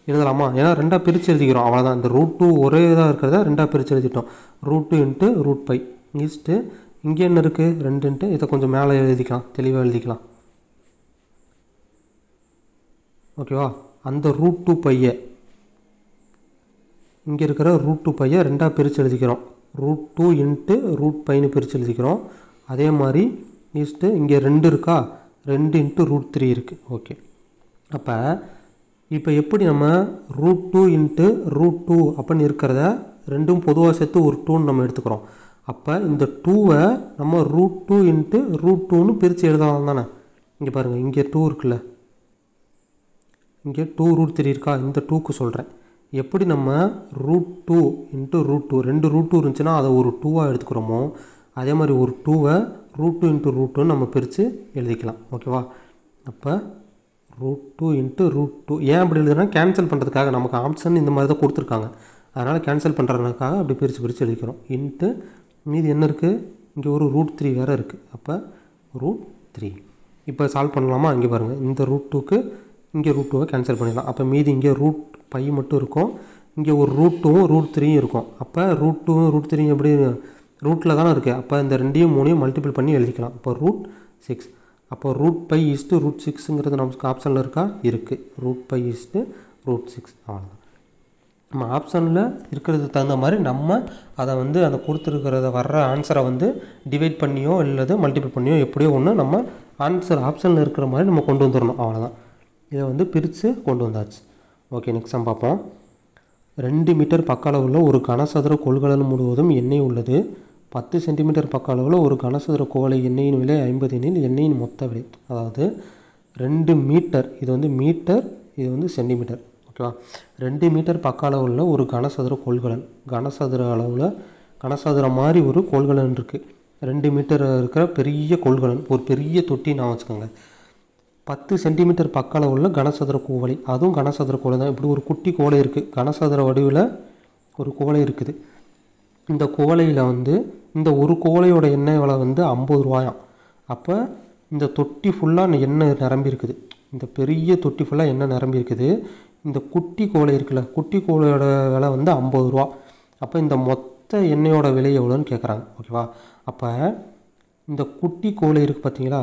எழுதலாமா? ஏன்னா ரெண்டாக பிரித்து எழுதிக்கிறோம், அவ்வளோதான். இந்த √2 ஒரே இதாக இருக்கிறத ரெண்டாக பிரித்து எழுதிட்டோம். √2 × √π ஈஸ்ட்டு இங்கே என்ன இருக்குது, 2 இதை கொஞ்சம் மேலே எழுதிக்கலாம், தெளிவாக எழுதிக்கலாம். ஓகேவா? அந்த √2πயை இங்கே இருக்கிற √2πயை ரெண்டாக பிரித்து எழுதிக்கிறோம். √2 × √πன்னு பிரித்து எழுதிக்கிறோம். அதே மாதிரி ஈஸ்ட்டு இங்கே 2 இருக்கா, 2 × √3 இருக்குது. ஓகே, அப்போ இப்போ எப்படி நம்ம √2 × √2 அப்படின்னு இருக்கிறத ரெண்டும் பொதுவாக சேர்த்து ஒரு 2ன்னு நம்ம எடுத்துக்கிறோம். அப்போ இந்த 2வை நம்ம √2 × √2ன்னு பிரித்து எழுதலாம் தானே. இங்கே பாருங்கள், இங்கே 2 இருக்குல்ல, இங்கே 2 √3 இருக்கா, இந்த 2க்கு சொல்கிறேன். எப்படி நம்ம √2 × √2 2 √2 இருந்துச்சுன்னா அதை ஒரு 2வாக எடுத்துக்கிறோமோ, அதே மாதிரி ஒரு 2வை √2 × √2ன்னு நம்ம பிரித்து எழுதிக்கலாம். ஓகேவா? அப்போ √2 × √2 ஏன் அப்படி எழுதுனா, கேன்சல் பண்ணுறதுக்காக. நமக்கு ஆப்ஷன் இந்த மாதிரி தான் கொடுத்துருக்காங்க, அதனால் கேன்சல் பண்ணுறதுக்காக அப்படி பிரித்து எழுதிக்கிறோம். இன்ட்டு மீதி என்ன இருக்குது, இங்கே ஒரு √3 வேறு இருக்குது. அப்போ √3. இப்போ சால்வ் பண்ணலாமா? இங்கே பாருங்கள், இந்த √2க்கு இங்கே √2வை கேன்சல் பண்ணிடலாம். அப்போ மீதி இங்கே √π மட்டும் இருக்கும், இங்கே ஒரு √2வும் √3யும் இருக்கும். அப்போ √2வும் √3யும் எப்படி ரூட்டில் தானே இருக்குது. அப்போ இந்த 2யும் 3யும் மல்டிபிள் பண்ணி எழுதிக்கலாம். இப்போ √6. அப்போ √π = √6ங்கிறது நமக்கு ஆப்ஷனில் இருக்கா, இருக்குது. √π = √6. அவ்வளோதான். நம்ம ஆப்ஷனில் இருக்கிறதுக்கு தகுந்த மாதிரி நம்ம அதை வந்து அந்த கொடுத்துருக்கிறத வர்ற ஆன்சரை வந்து டிவைட் பண்ணியோ இல்லது மல்டிபிள் பண்ணியோ எப்படியோ ஒன்று நம்ம ஆன்சர் ஆப்ஷனில் இருக்கிற மாதிரி நம்ம கொண்டு வந்துடணும். அவ்வளோதான். இதை வந்து பிரித்து கொண்டு வந்தாச்சு. ஓகே, நெக்ஸ்ட் நம்ம பார்ப்போம். 2 மீட்டர் பக்க அளவுள்ள ஒரு கனசதுர கொள்கலன் முழுவதும் எண்ணெய் உள்ளது. 10 சென்டிமீட்டர் பக்க அளவில் ஒரு கனசதுர கோலை எண்ணெயின் விலை 50 எனில் எண்ணெயின் மொத்த விலை. அதாவது 2 மீட்டர், இது வந்து மீட்டர், இது வந்து சென்டிமீட்டர். ஓகேவா? 2 மீட்டர் பக்க அளவுள்ள ஒரு கனசதுர கொள்கலன், கனசதுர அளவில் கனசதுர மாதிரி ஒரு கொள்கலன் இருக்குது. 2 மீட்டர் இருக்கிற பெரிய கொள்கலன், ஒரு பெரிய தொட்டி நான் வச்சுக்கோங்க. 10 சென்டிமீட்டர் பக்க அளவுள்ள கனசதுர கோவலை, அதுவும் கனசதுர கோலை தான். இப்படி ஒரு குட்டி கோலை இருக்குது, கனசதுர வடிவில் ஒரு கோலை இருக்குது. இந்த கோலையில் வந்து இந்த ஒரு கோலையோட எண்ணெய் விலை வந்து 50 ரூபாயாம். அப்போ இந்த தொட்டி ஃபுல்லாக எண்ணெய் நிரம்பி இருக்குது. இந்த பெரிய தொட்டி ஃபுல்லாக எண்ணெய் நிரம்பி இருக்குது. இந்த குட்டி கோலை இருக்குல்ல, குட்டி கோலையோட விலை வந்து 50 ரூபா. அப்போ இந்த மொத்த எண்ணெயோட விலை எவ்வளோன்னு கேட்குறாங்க. ஓகேவா? அப்போ இந்த குட்டி கோலை இருக்குது பார்த்தீங்களா,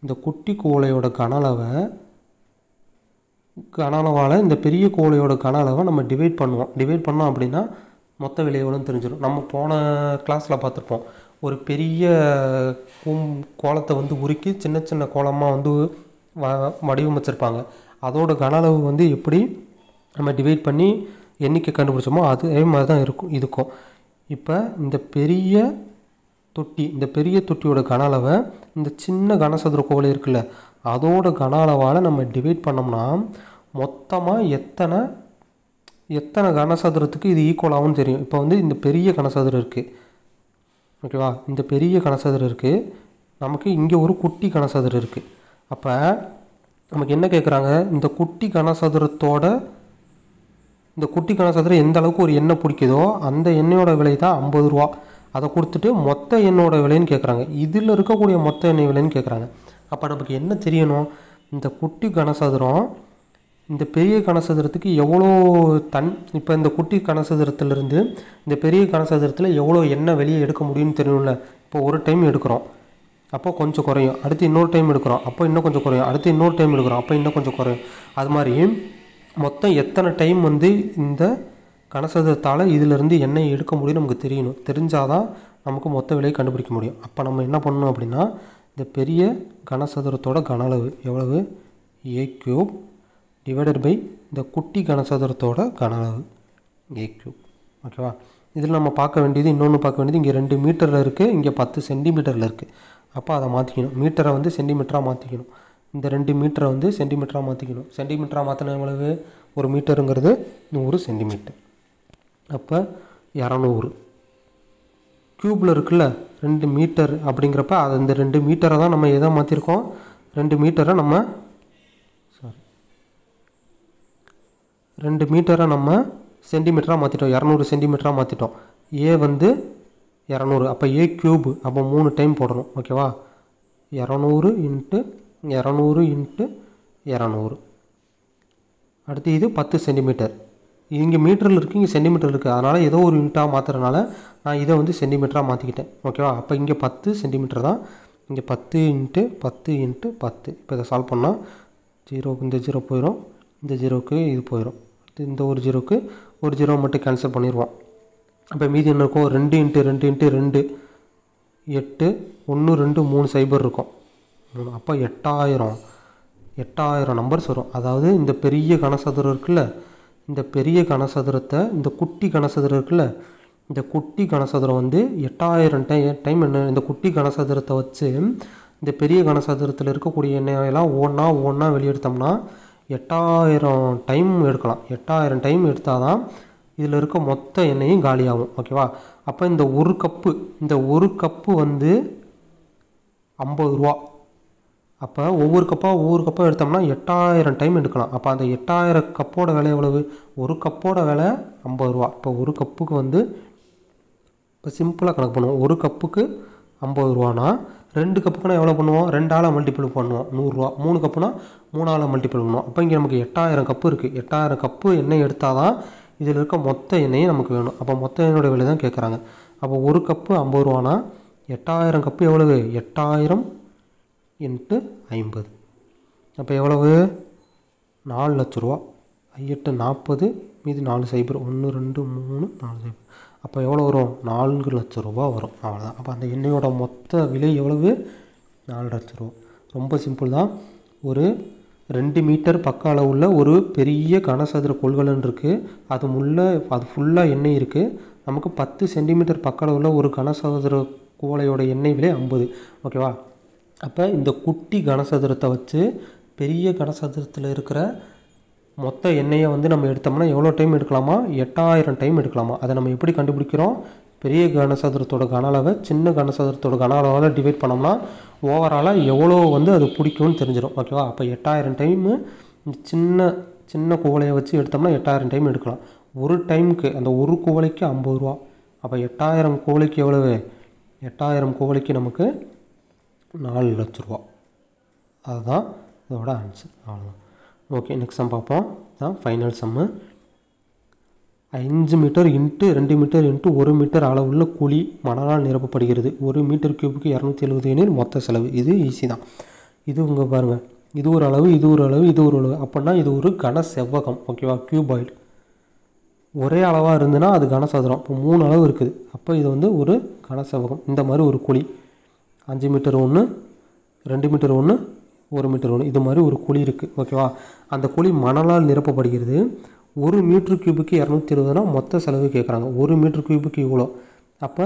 இந்த குட்டி கோலையோட கன அளவால் இந்த பெரிய கோலையோட கன அளவை நம்ம டிவைட் பண்ணுவோம். டிவைட் பண்ணோம் அப்படின்னா மொத்த விலை எவ்வளோன்னு தெரிஞ்சிடும். நம்ம போன கிளாஸில் பார்த்துருப்போம், ஒரு பெரிய கோலத்தை வந்து உருக்கி சின்ன சின்ன கோலமாக வந்து வடிவமைச்சிருப்பாங்க. அதோட கன அளவு வந்து எப்படி நம்ம டிவைட் பண்ணி எண்ணிக்கை கண்டுபிடிச்சோமோ அதே மாதிரி தான் இதுக்கும். இப்போ இந்த பெரிய தொட்டியோட கன அளவை இந்த சின்ன கனசதுர கோலை இருக்குல்ல அதோட கன அளவால் நம்ம டிவைட் பண்ணோம்னா மொத்தமாக எத்தனை கனசதுரத்துக்கு இது ஈக்குவல் ஆகும்னு தெரியும். இப்போ வந்து இந்த பெரிய கனசதுரம் இருக்குது. ஓகேவா? இந்த பெரிய கனசதுரம் இருக்குது, நமக்கு இங்கே ஒரு குட்டி கனசதுரம் இருக்குது. அப்போ நமக்கு என்ன கேட்குறாங்க, இந்த குட்டி கனசதுரம் எந்த அளவுக்கு ஒரு எண்ணெய் பிடிக்குதோ அந்த எண்ணெயோட விலை தான் 50 ரூபா. அதை கொடுத்துட்டு மொத்த எண்ணெயோட விலைன்னு கேட்குறாங்க. இதில் இருக்கக்கூடிய மொத்த எண்ணெய் விலைன்னு கேட்குறாங்க. அப்போ நமக்கு என்ன தெரியணும், இந்த குட்டி கனசதுரம் இந்த பெரிய கனசதுரத்துக்கு எவ்வளோ இப்போ இந்த குட்டி கனசதுரத்துலேருந்து இந்த பெரிய கனசதுரத்தில் எவ்வளோ எண்ணெய் வெளியே எடுக்க முடியும்னு தெரியணும்ல. இப்போ ஒரு டைம் எடுக்கிறோம், அப்போ கொஞ்சம் குறையும். அடுத்து இன்னொரு டைம் எடுக்கிறோம், அப்போ இன்னும் கொஞ்சம் குறையும். அடுத்து இன்னொரு டைம் எடுக்கிறோம், அப்போ இன்னும் கொஞ்சம் குறையும். அது மாதிரி மொத்தம் எத்தனை டைம் வந்து இந்த கனசதுரத்தால் இதிலிருந்து எண்ணெய் எடுக்க முடியும் நமக்கு தெரியணும். தெரிஞ்சால் தான் நமக்கு மொத்த விலையை கண்டுபிடிக்க முடியும். அப்போ நம்ம என்ன பண்ணணும் அப்படின்னா, இந்த பெரிய கனசதுரத்தோட கன அளவு எவ்வளவு, a³ டிவைடட் பை இந்த குட்டி கனசதுரத்தோட கன அளவு a³. ஓகேவா? இதில் நம்ம பார்க்க வேண்டியது இங்கே 2 மீட்டரில் இருக்குது, இங்கே 10 சென்டிமீட்டரில் இருக்குது. அப்போ அதை மாற்றிக்கணும், மீட்டரை வந்து சென்டிமீட்டராக மாற்றிக்கணும். இந்த 2 மீட்டரை வந்து சென்டிமீட்டராக மாற்றிக்கணும். சென்டிமீட்டராக மாற்றின எவ்வளவு, ஒரு மீட்டருங்கிறது 100 சென்டிமீட்டர். அப்போ 200 க்யூப்பில் இருக்குல்ல 2 மீட்டர் அப்படிங்கிறப்ப அது இந்த 2 மீட்டரை தான் நம்ம எதை மாற்றிருக்கோம், 2 மீட்டரை நம்ம 2 மீட்டரை நம்ம சென்டிமீட்டராக மாற்றிட்டோம், 200 சென்டிமீட்டராக மாற்றிட்டோம். ஏ வந்து 200, அப்போ a³, அப்போ 3 டைம் போடணும். ஓகேவா? 200 × 200 × 200. அடுத்து இது 10 சென்டிமீட்டர். இங்கே மீட்டரில் இருக்குது, இங்கே சென்டிமீட்டர் இருக்குது. அதனால் ஏதோ ஒரு யூனிட்டாக மாற்றுறதுனால நான் இதை வந்து சென்டிமீட்டராக மாற்றிக்கிட்டேன். ஓகேவா? அப்போ இங்கே 10 சென்டிமீட்டர் தான், இங்கே 10 × 10 × 10. இப்போ இதை சால்வ் பண்ணால் 0 இந்த 0 போயிடும், இந்த 0க்கு இது போயிடும். இந்த ஒரு 0க்கு ஒரு 0 மட்டும் கேன்சல் பண்ணிடுவோம். அப்போ மீதி என்ன இருக்கும், 2 × 2 × 2 8, 1 2 3 0 இருக்கும். அப்போ 8000 நம்பர்ஸ் வரும். அதாவது இந்த பெரிய கனசதுரம் இருக்குல்ல, இந்த பெரிய கனசதுரத்தை இந்த குட்டி கனசதுரம் இருக்குல்ல, இந்த குட்டி கனசதுரம் வந்து 8000 டைம் என்ன, இந்த குட்டி கனசதுரத்தை வச்சு இந்த பெரிய கனசதுரத்தில் இருக்கக்கூடிய எண்ணெயெல்லாம் ஒன்றா வெளியெடுத்தோம்னா 8000 டைம் எடுக்கலாம். 8000 டைம் எடுத்தால் தான் இதில் இருக்க மொத்த எண்ணெயும் காலியாகும். ஓகேவா? அப்போ இந்த ஒரு கப்பு வந்து 50 ரூபா. அப்போ ஒவ்வொரு கப்பாக எடுத்தோம்னா 8000 டைம் எடுக்கலாம். அப்போ அந்த 8000 கப்போட விலை எவ்வளவு, ஒரு கப்போட விலை 50 ரூபா. இப்போ ஒரு கப்புக்கு வந்து இப்போ சிம்பிளாக கணக்கு பண்ணுவோம், ஒரு கப்புக்கு 50 ரூபானா 2 கப்புக்குனா எவ்வளோ பண்ணுவோம், 2ஆல் மல்டிபிள் பண்ணுவோம் 100 ரூபா. 3 கப்புனா 3ஆல் மல்டிபிள் பண்ணுவோம். அப்போ இங்கே நமக்கு 8000 கப்பு இருக்குது. 8000 கப்பு எண்ணெய் எடுத்தால் தான் இதில் இருக்க மொத்த எண்ணெயும் நமக்கு வேணும். அப்போ மொத்த எண்ணெயோட விலை தான் கேட்குறாங்க. அப்போ ஒரு கப்பு 50 ரூபானா 8000 கப்பு எவ்வளவு, 8000 × 50. அப்போ எவ்வளவு, 4 லட்ச ரூபா. 8 40 மீதி 4 சைபர் 1 2 3 4 சைபர். அப்போ எவ்வளோ வரும்? 4 லட்சம் ரூபா வரும். அவ்வளோதான். அப்போ அந்த எண்ணெயோட மொத்த விலை எவ்வளவு? 4 லட்சம் ரூபா. ரொம்ப சிம்பிள் தான். ஒரு 2 மீட்டர் பக்க அளவுள்ள ஒரு பெரிய கனசதுர கொள்கலன் இருக்குது. அது ஃபுல்லாக எண்ணெய் இருக்குது. நமக்கு 10 சென்டிமீட்டர் பக்க அளவுள்ள ஒரு கனசதுர குவளையோட எண்ணெய் விலை 50. ஓகேவா? அப்போ இந்த குட்டி கனசதுரத்தை வச்சு பெரிய கனசதுரத்தில் இருக்கிற மொத்த எண்ணெயை வந்து நம்ம எடுத்தோம்னா எவ்வளோ டைம் எடுக்கலாமா? 8000 டைம் எடுக்கலாமா? அதை நம்ம எப்படி கண்டுபிடிக்கிறோம்? பெரிய கனசதுரத்தோட கன அளவை சின்ன கனசதுரத்தோட கன அளவால் டிவைட் பண்ணோம்னா ஓவராலாக எவ்வளோ வந்து அது பிடிக்கும்னு தெரிஞ்சிடும். ஓகேவா? அப்போ 8000 டைமு சின்ன சின்ன குவளையை வச்சு எடுத்தோம்னா 8000 டைம் எடுக்கலாம். ஒரு டைமுக்கு அந்த ஒரு குவளைக்கு 50 ரூபா. அப்போ 8000 குவளைக்கு எவ்வளவு? 8000 குவளைக்கு நமக்கு 4 லட்ச ரூபா. அதுதான் இதோட ஆன்சர். அவ்வளோதான். ஓகே, நெக்ஸ்ட் சம் பார்ப்போம். தான் final sum. 5 metre into 2 metre into 1 metre அளவுள்ள குழி மணலால் நிரப்பப்படுகிறது. 1 மீட்டர் கியூபுக்கு 270 எனில் மொத்த செலவு. இது ஈஸி தான். இது உங்கள் பாருங்கள், இது ஒரு அளவு, இது ஒரு அளவு, இது ஒரு அளவு. அப்படின்னா இது ஒரு கன செவ்வகம். ஓகேவா? கியூபாய்டு. ஒரே அளவாக இருந்துன்னா அது கனசதுரம். இப்போ 3 அளவு இருக்குது. அப்போ இது வந்து ஒரு கன செவ்வகம். இந்த மாதிரி ஒரு குழி 5 மீட்டர் 1, 2 மீட்டர் 1, 1 மீட்டர் 1, இது மாதிரி ஒரு குழி இருக்குது. ஓகேவா? அந்த குழி மணலால் நிரப்பப்படுகிறது. 1 மீட்டர் கியூபுக்கு 270னா மொத்த செலவு கேட்குறாங்க. 1 மீட்டர் கியூபுக்கு இவ்வளோ. அப்போ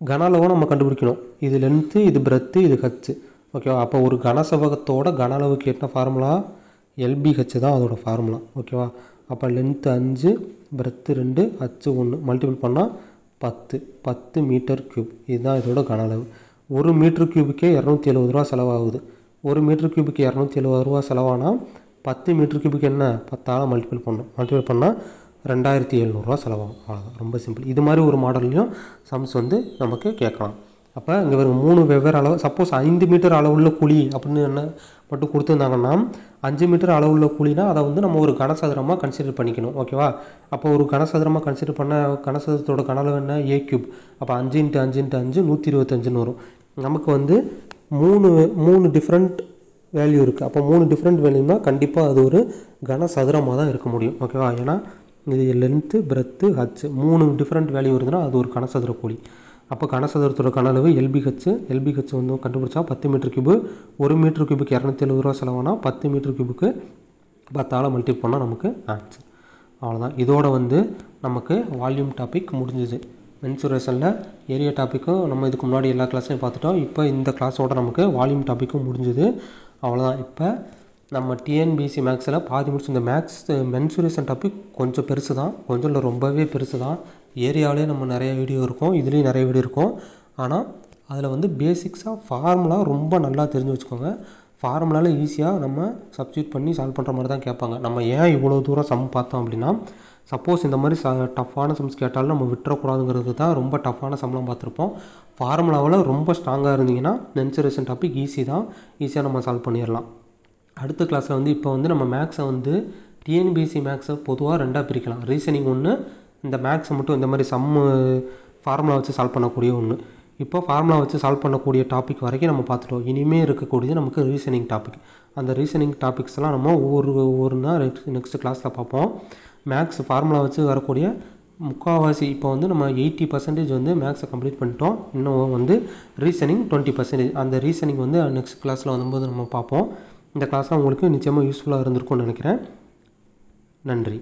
கன அளவை நம்ம கண்டுபிடிக்கணும். இது லென்த்து, இது பிரெத்து, இது ஹச்சு. ஓகேவா? அப்போ ஒரு கனசெவ்வகத்தோட கன அளவுக்கு என்ன ஃபார்முலா? LBH தான் அதோட ஃபார்முலா. ஓகேவா? அப்போ லென்த்து 5, பிரெத்து 2, ஹச்சு 1 மல்டிபிள் பண்ணால் 10 மீட்டர் கியூப். இதுதான் இதோட கன அளவு. 1 மீட்டர் கியூபுக்கே 270 ரூபா செலவாகுது. 1 மீட்டர் கியூபுக்கு 270 ரூபா செலவானால் 10 மீட்டர் கியூபுக்கு என்ன? 10ஆல் மல்டிபிள் பண்ணணும். மல்டிபிள் பண்ணால் 2700 ரூபா செலவாகும். அவ்வளோதான். ரொம்ப சிம்பிள். இது மாதிரி ஒரு மாடல்லையும் சம்ஸ் வந்து நமக்கு கேட்கலாம். அப்போ இங்கே ஒரு 3 வெவ்வேறு அளவு. சப்போஸ் 5 மீட்டர் அளவுள்ள குழி அப்படின்னு என்ன மட்டும் கொடுத்துருந்தாங்கன்னா 5 மீட்டர் அளவுள்ள குழினா அதை வந்து நம்ம ஒரு கனசதுரமாக கன்சிடர் பண்ணிக்கணும். ஓகேவா? அப்போ ஒரு கனசதுரமாக கன்சிடர் பண்ண கனசதுரத்தோட கன அளவு என்ன? A cube. அப்போ 5 × 5 × 5 125ன்னு வரும். நமக்கு வந்து 3 டிஃப்ரெண்ட் வேல்யூ இருக்குது. அப்போ 3 டிஃப்ரெண்ட் வேல்யூனா கண்டிப்பாக அது ஒரு கனசதுரமாக தான் இருக்க முடியும். ஓகேவா? ஏன்னா இது லென்த்து, பிரெத்து, ஹச்சு 3 டிஃப்ரெண்ட் வேல்யூ இருந்ததுன்னா அது ஒரு கனசதுர குழி. அப்போ கனசதுரத்தோட கன அளவு LBH வந்து கண்டுபிடிச்சா 10 மீட்டர் கியூபு. 1 மீட்டர் கியூபுக்கு 270 ரூபா செலவானா 10 மீட்டர் கியூபுக்கு 10ஆல் மல்டிபிள் பண்ணால் நமக்கு ஆன்சர். அவ்வளோதான். இதோட வந்து நமக்கு வால்யூம் டாபிக் முடிஞ்சுது. மென்சுரேஷனில் ஏரியா டாப்பிக்கும் நம்ம இதுக்கு முன்னாடி எல்லா கிளாஸையும் பார்த்துட்டோம். இப்போ இந்த கிளாஸோட நமக்கு வால்யூம் டாப்பிக்கும் முடிஞ்சுது. அவ்வளோதான். இப்போ நம்ம டிஎன்பிஎஸ்சி மேக்ஸில் பாதி முடிச்சு. இந்த மேக்ஸ் மென்சுரேஷன் டாபிக் கொஞ்சம் பெருசு தான், கொஞ்சம் இல்லை ரொம்பவே பெருசு தான். ஏரியாவிலே நம்ம நிறைய வீடியோ இருக்கும், இதுலேயும் நிறைய வீடியோ இருக்கும். ஆனால் அதில் வந்து பேசிக்ஸாக ஃபார்முலா ரொம்ப நல்லா தெரிஞ்சு வச்சுக்கோங்க. ஃபார்முலாவில் ஈஸியாக நம்ம சப்ஸ்டியூட் பண்ணி சால்வ் பண்ணுற மாதிரி தான் கேட்பாங்க. நம்ம ஏன் இவ்வளோ தூரம் சம் பார்த்தோம் அப்படின்னா, சப்போஸ் இந்த மாதிரி டஃப்பான சம்ஸ் கேட்டாலும் நம்ம விட்டுறக்கூடாதுங்கிறது தான். ரொம்ப டஃப்பான சம்லாம் பார்த்துருப்போம். ஃபார்முலாவில் ரொம்ப ஸ்ட்ராங்காக இருந்தீங்கன்னா மென்சுரேஷன் டாபிக் ஈஸி தான், ஈஸியாக நம்ம சால்வ் பண்ணிடலாம். அடுத்த கிளாஸில் வந்து இப்போ வந்து நம்ம மேக்ஸை வந்து டிஎன்பிஎஸ்சி மேக்ஸை பொதுவாக 2ஆக பிரிக்கலாம். ரீசனிங் ஒன்று, இந்த மேக்ஸை மட்டும் இந்த மாதிரி சம்மு ஃபார்முலா வச்சு சால்வ் பண்ணக்கூடிய ஒன்று. இப்போ ஃபார்முலா வச்சு சால்வ் பண்ணக்கூடிய டாபிக் வரைக்கும் நம்ம பார்த்துட்டோம். இனிமேல் இருக்கக்கூடியது நமக்கு ரீசனிங் டாபிக். அந்த ரீசனிங் டாபிக்ஸ்லாம் நம்ம ஒவ்வொருனா நெக்ஸ்ட் கிளாஸில் பார்ப்போம். மேக்ஸ் ஃபார்முலா வச்சு வரக்கூடிய முக்கால்வாசி இப்போ வந்து நம்ம 80% வந்து மேக்ஸை கம்ப்ளீட் பண்ணிட்டோம். இன்னும் வந்து ரீசனிங் 20%. அந்த ரீசனிங் வந்து நெக்ஸ்ட் கிளாஸில் வரும்போது நம்ம பார்ப்போம். இந்த கிளாஸில் உங்களுக்கு நிச்சயமாக யூஸ்ஃபுல்லாக இருந்திருக்கும்னு நினைக்கிறேன். நன்றி.